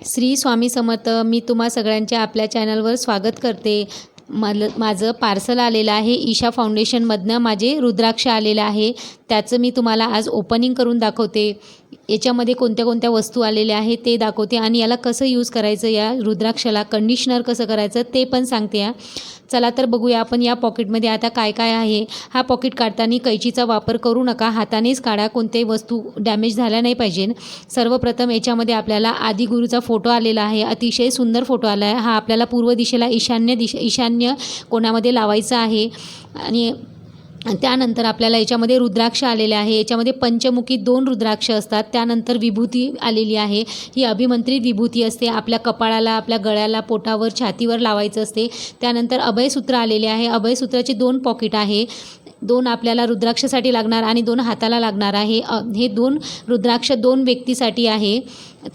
श्री स्वामी समर्थ. मी तुम्हा सगळ्यांचे आपल्या चॅनलवर स्वागत करते. माझं पार्सल आलेलं आहे. ईशा फाउंडेशनमधनं माझे रुद्राक्ष आलेलं आहे. त्याचं मी तुम्हाला आज ओपनिंग करून दाखवते. याच्यामध्ये कोणत्या कोणत्या वस्तू आलेल्या आहेत ते दाखवते आणि याला कसं यूज करायचं, या रुद्राक्षाला कंडिशनर कसं करायचं ते पण सांगते. चला तर बघूया आपण या पॉकेटमध्ये आता काय काय आहे. हा पॉकेट काढताना कैचीचा वापर करू नका, हातानेच काढा. कोणत्याही वस्तू डॅमेज झाल्या नाही पाहिजे. सर्वप्रथम याच्यामध्ये आपल्याला आदिगुरूचा फोटो आलेला आहे. अतिशय सुंदर फोटो आला आहे. हा आपल्याला पूर्व दिशेला ईशान्य कोणामध्ये लावायचा आहे. आणि त्यानंतर आपल्याला याच्यामध्ये रुद्राक्ष आलेले आहे. याच्यामध्ये पंचमुखी 2 रुद्राक्ष असतात. त्यानंतर विभूती आलेली आहे. ही अभिमंत्रित विभूती असते. आपल्या कपाळाला, आपल्या गळ्याला, पोटावर, छातीवर लावायचं असते. त्यानंतर अभयसूत्र आलेले आहे. अभयसूत्राचे 2 पॉकेट आहे. 2 आपल्याला रुद्राक्षासाठी लागणार आणि 2 हाताला लागणार आहे. हे 2 रुद्राक्ष 2 व्यक्तीसाठी आहे.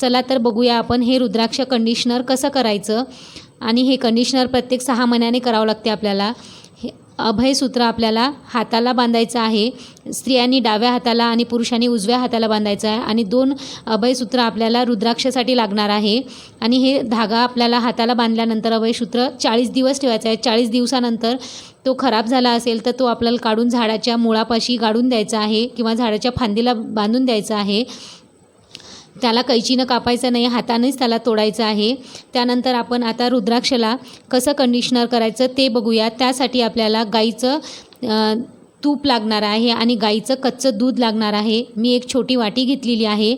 चला तर बघूया आपण हे रुद्राक्ष कंडिशनर कसं करायचं. आणि हे कंडिशनर प्रत्येक 6 महिन्याने करावं लागते आपल्याला. अभयसूत्र आपल्याला हाताला बांधायचं आहे. स्त्रियांनी डाव्या हाताला आणि पुरुषांनी उजव्या हाताला बांधायचं आहे. आणि 2 अभयसूत्र आपल्याला रुद्राक्षासाठी लागणार आहे. आणि हे धागा आपल्याला हाताला बांधल्यानंतर अभयसूत्र 40 दिवस ठेवायचं आहे. 40 दिवसानंतर तो खराब झाला असेल तर तो आपल्याला काढून झाडाच्या मुळापाशी गाडून द्यायचा आहे किंवा झाडाच्या फांदीला बांधून द्यायचा आहे. त्याला कैचीनं कापायचं नाही, हातानेच त्याला तोडायचं आहे. त्यानंतर आपण आता रुद्राक्षाला कसं कंडिशनर करायचं ते बघूया. त्यासाठी आपल्याला गाईचं तूप लागणार आहे आणि गाईचं कच्चं दूध लागणार आहे. मी एक छोटी वाटी घेतलेली आहे.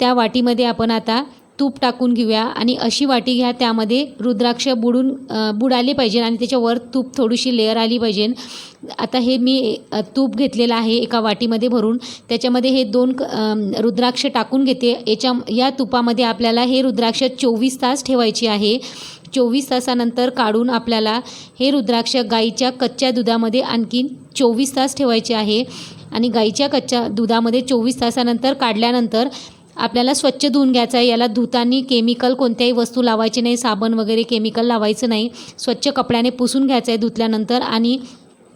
त्या वाटीमध्ये आपण आता तूप टाकून घेऊया आणि अशी वाटी घ्या त्यामध्ये रुद्राक्ष बुडाले पाहिजे आणि त्याच्यावर तूप थोडीशी लेअर आली पाहिजे. आता हे मी तूप घेतलेलं आहे एका वाटीमध्ये भरून. त्याच्यामध्ये हे 2 रुद्राक्ष टाकून घेते. या तुपामध्ये आपल्याला हे रुद्राक्ष 24 तास ठेवायची आहे. 24 तासानंतर काढून आपल्याला हे रुद्राक्ष गाईच्या कच्च्या दुधामध्ये आणखीन 24 तास ठेवायचे आहे. आणि गाईच्या कच्च्या दुधामध्ये 24 तासानंतर काढल्यानंतर आपल्याला स्वच्छ धुवून घ्यायचं आहे. याला धुताना केमिकल कोणत्याही वस्तू लावायची नाही, साबण वगैरे केमिकल लावायचं नाही. स्वच्छ कपड्याने पुसून घ्यायचं आहे धुतल्यानंतर. आणि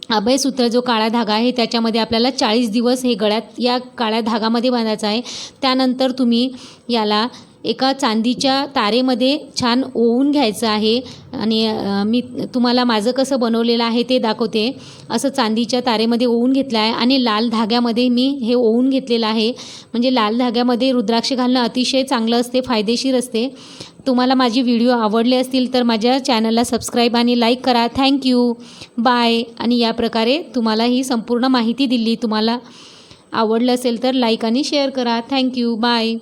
अभयसूत्र जो काळा धागा आहे त्याच्यामध्ये आपल्याला 40 दिवस हे गळ्यात या काळ्या धागामध्ये बांधायचं आहे. त्यानंतर तुम्ही याला एका चांदीच्या तारेमध्ये छान ओवून घ्यायचं आहे. आणि मी तुम्हाला माझं कसं बनवलेलं आहे ते दाखवते. असं चांदीच्या तारेमध्ये ओवून घेतलं आहे आणि लाल धाग्यामध्ये मी हे ओवून घेतलेलं आहे. म्हणजे लाल धाग्यामध्ये रुद्राक्ष घालणं अतिशय चांगलं असते, फायदेशीर असते. तुम्हाला माझी व्हिडिओ आवडले असतील तर माझ्या चॅनलला सबस्क्राईब आणि लाईक करा. Thank you, bye. आणि या प्रकारे तुम्हाला ही संपूर्ण माहिती दिली. तुम्हाला आवडलं असेल तर लाईक आणि शेअर करा. Thank you, bye.